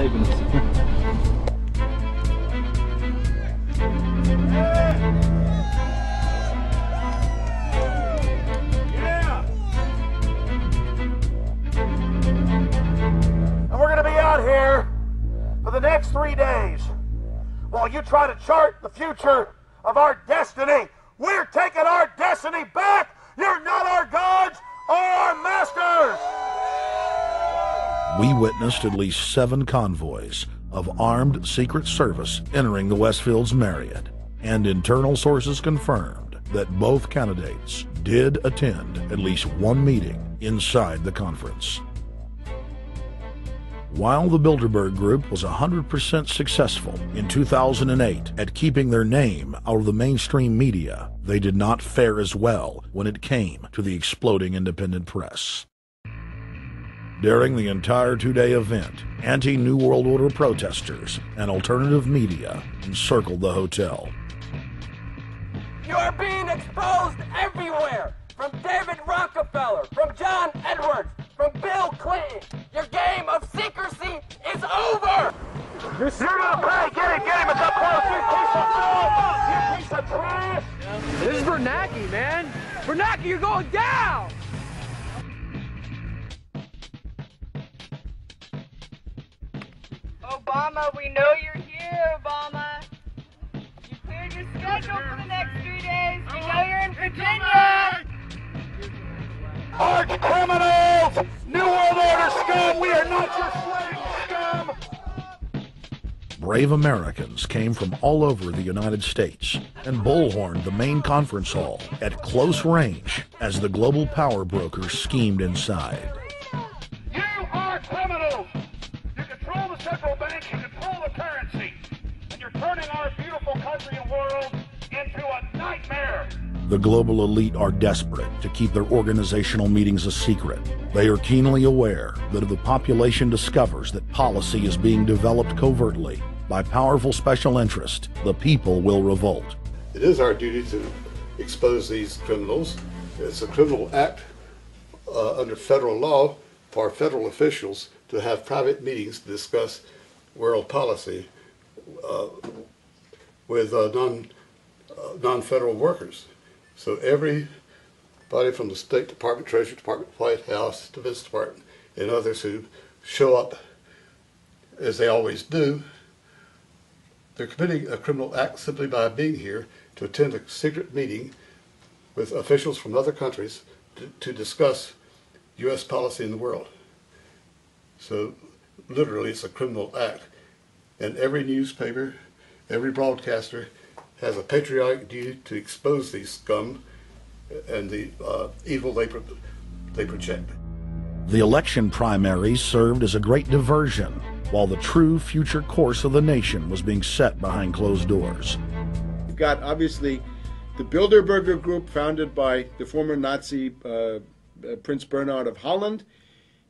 saving us. Here for the next 3 days while you try to chart the future of our destiny. We're taking our destiny back. You're not our gods or our masters. We witnessed at least 7 convoys of armed Secret Service entering the Westfield's Marriott, and internal sources confirmed that both candidates did attend at least one meeting inside the conference. While the Bilderberg Group was 100% successful in 2008 at keeping their name out of the mainstream media, they did not fare as well when it came to the exploding independent press. During the entire 2-day event, anti-New World Order protesters and alternative media encircled the hotel. You are being exposed everywhere! From David Rockefeller, from John Edwards, from Bill Clinton. Your game of secrecy is over! You're gonna pay! Get him! It's up close! You piece of filth! You piece of trash! This is Bernanke, man! Bernanke, you're going down! Obama, we know you're here, Obama. You cleared your schedule for the next 3 days. We know you're in Virginia. Arch criminals! New World Order scum! We are not your slave scum! Brave Americans came from all over the United States and bullhorned the main conference hall at close range as the global power brokers schemed inside. You are criminals! You control the central bank, you control the currency, and you're turning our beautiful country and world into a nightmare! The global elite are desperate to keep their organizational meetings a secret. They are keenly aware that if the population discovers that policy is being developed covertly by powerful special interest, the people will revolt. It is our duty to expose these criminals. It's a criminal act under federal law for federal officials to have private meetings to discuss world policy with non-federal workers. So everybody from the State Department, Treasury Department, White House, Defense Department, and others who show up, as they always do, they're committing a criminal act simply by being here to attend a secret meeting with officials from other countries to discuss U.S. policy in the world. So literally it's a criminal act. And every newspaper, every broadcaster has a patriotic duty to expose these scum and the evil they project. The election primaries served as a great diversion, while the true future course of the nation was being set behind closed doors. You've got, obviously, the Bilderberger Group, founded by the former Nazi Prince Bernhard of Holland.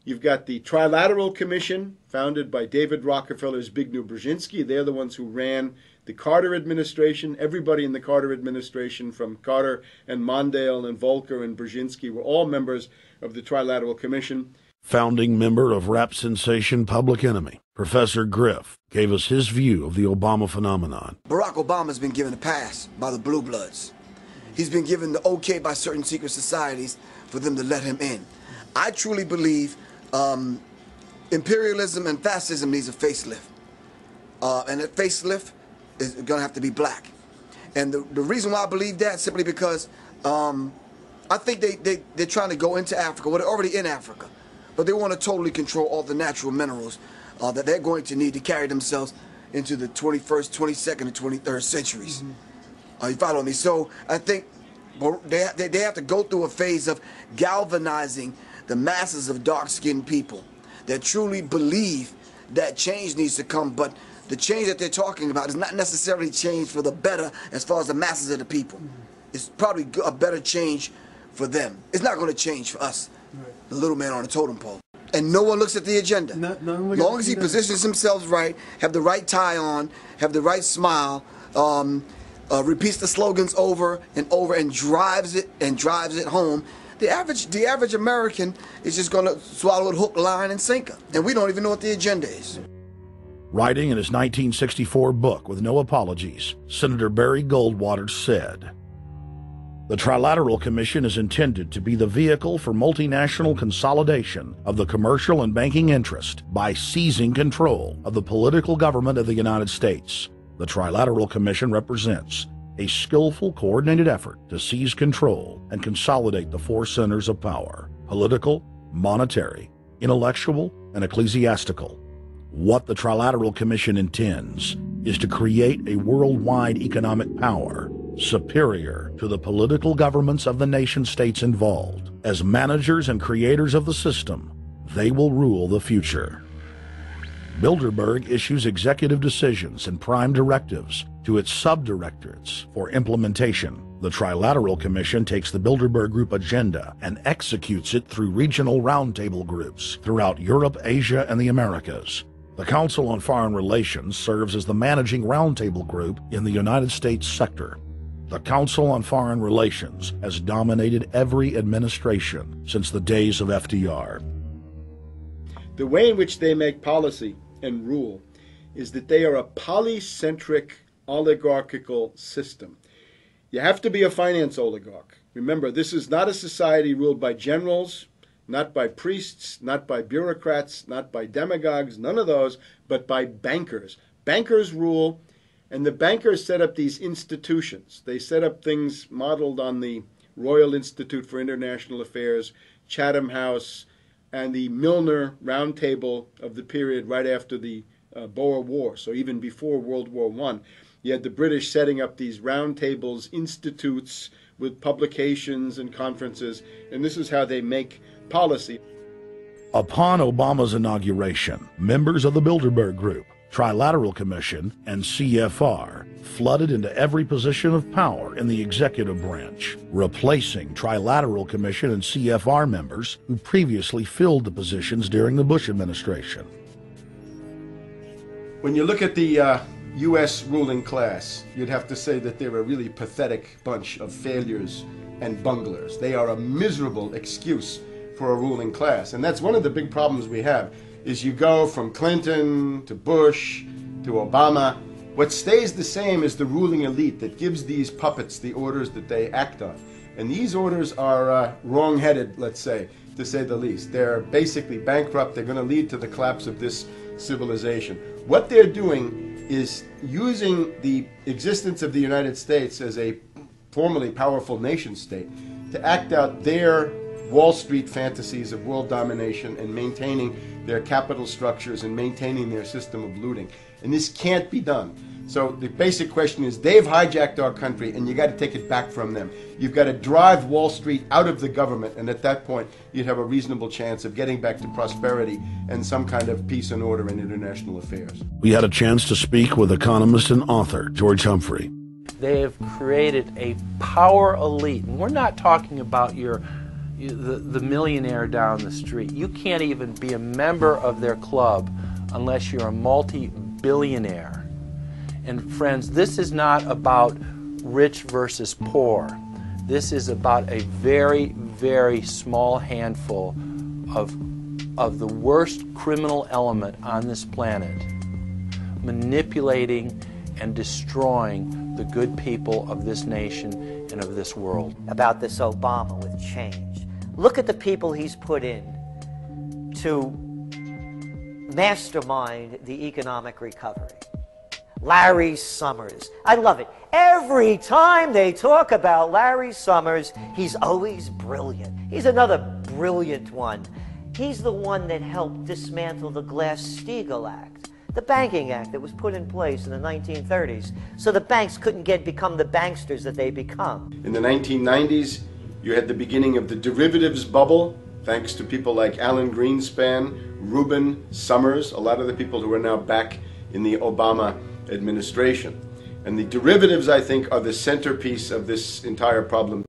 You've got the Trilateral Commission, founded by David Rockefeller's Zbigniew Brzezinski. They're the ones who ran the Carter administration. Everybody in the Carter administration, from Carter and Mondale and Volcker and Brzezinski, were all members of the Trilateral Commission. Founding member of rap sensation Public Enemy, Professor Griff, gave us his view of the Obama phenomenon. Barack Obama's been given a pass by the Blue Bloods. He's been given the okay by certain secret societies for them to let him in. I truly believe imperialism and fascism needs a facelift. And that facelift is going to have to be black. And the reason why I believe that, simply because I think they're trying to go into Africa. Well, they're already in Africa. But they want to totally control all the natural minerals that they're going to need to carry themselves into the 21st, 22nd, and 23rd centuries. You follow me? So I think they have to go through a phase of galvanizing the masses of dark-skinned people that truly believe that change needs to come, but the change that they're talking about is not necessarily change for the better as far as the masses of the people. It's probably a better change for them. It's not going to change for us, the little man on the totem pole. And no one looks at the agenda. Long as he positions himself right, have the right tie on, have the right smile, repeats the slogans over and over and drives it home, the average American is just going to swallow it hook, line, and sinker. And we don't even know what the agenda is. Writing in his 1964 book With No Apologies, Senator Barry Goldwater said, "The Trilateral Commission is intended to be the vehicle for multinational consolidation of the commercial and banking interest by seizing control of the political government of the United States. The Trilateral Commission represents a skillful, coordinated effort to seize control and consolidate the four centers of power: political, monetary, intellectual, and ecclesiastical. What the Trilateral Commission intends is to create a worldwide economic power superior to the political governments of the nation-states involved. As managers and creators of the system, they will rule the future." Bilderberg issues executive decisions and prime directives to its subdirectorates for implementation. The Trilateral Commission takes the Bilderberg Group agenda and executes it through regional roundtable groups throughout Europe, Asia, and the Americas. The Council on Foreign Relations serves as the managing roundtable group in the United States sector. The Council on Foreign Relations has dominated every administration since the days of FDR. The way in which they make policy and rule is that they are a polycentric oligarchical system. You have to be a finance oligarch. Remember, this is not a society ruled by generals, not by priests, not by bureaucrats, not by demagogues, none of those, but by bankers. Bankers rule, and the bankers set up these institutions. They set up things modeled on the Royal Institute for International Affairs, Chatham House, and the Milner Round Table of the period right after the Boer War, so even before World War I. You had the British setting up these round tables, institutes with publications and conferences, and this is how they make policy. Upon Obama's inauguration, members of the Bilderberg Group, Trilateral Commission, and CFR flooded into every position of power in the executive branch, replacing Trilateral Commission and CFR members who previously filled the positions during the Bush administration. When you look at the U.S. ruling class, you'd have to say that they're a really pathetic bunch of failures and bunglers. They are a miserable excuse for a ruling class. And that's one of the big problems we have, is you go from Clinton to Bush to Obama. What stays the same is the ruling elite that gives these puppets the orders that they act on. And these orders are wrong-headed, let's say, to say the least. They're basically bankrupt. They're going to lead to the collapse of this civilization. What they're doing is using the existence of the United States as a formerly powerful nation state to act out their Wall Street fantasies of world domination and maintaining their capital structures and maintaining their system of looting. And this can't be done. So the basic question is, they've hijacked our country and you got to take it back from them. You've got to drive Wall Street out of the government, and at that point you'd have a reasonable chance of getting back to prosperity and some kind of peace and order in international affairs. We had a chance to speak with economist and author George Humphrey. They have created a power elite, and we're not talking about the millionaire down the street. You can't even be a member of their club unless you're a multi-billionaire. And friends, this is not about rich versus poor. This is about a very, very small handful of the worst criminal element on this planet, manipulating and destroying the good people of this nation and of this world. About this Obama with change. Look at the people he's put in to mastermind the economic recovery. Larry Summers. I love it. Every time they talk about Larry Summers, he's always brilliant. He's another brilliant one. He's the one that helped dismantle the Glass-Steagall Act, the banking act that was put in place in the 1930s, so the banks couldn't become the banksters that they become. In the 1990s, you had the beginning of the derivatives bubble, thanks to people like Alan Greenspan, Rubin, Summers, a lot of the people who are now back in the Obama administration. And the derivatives, I think, are the centerpiece of this entire problem.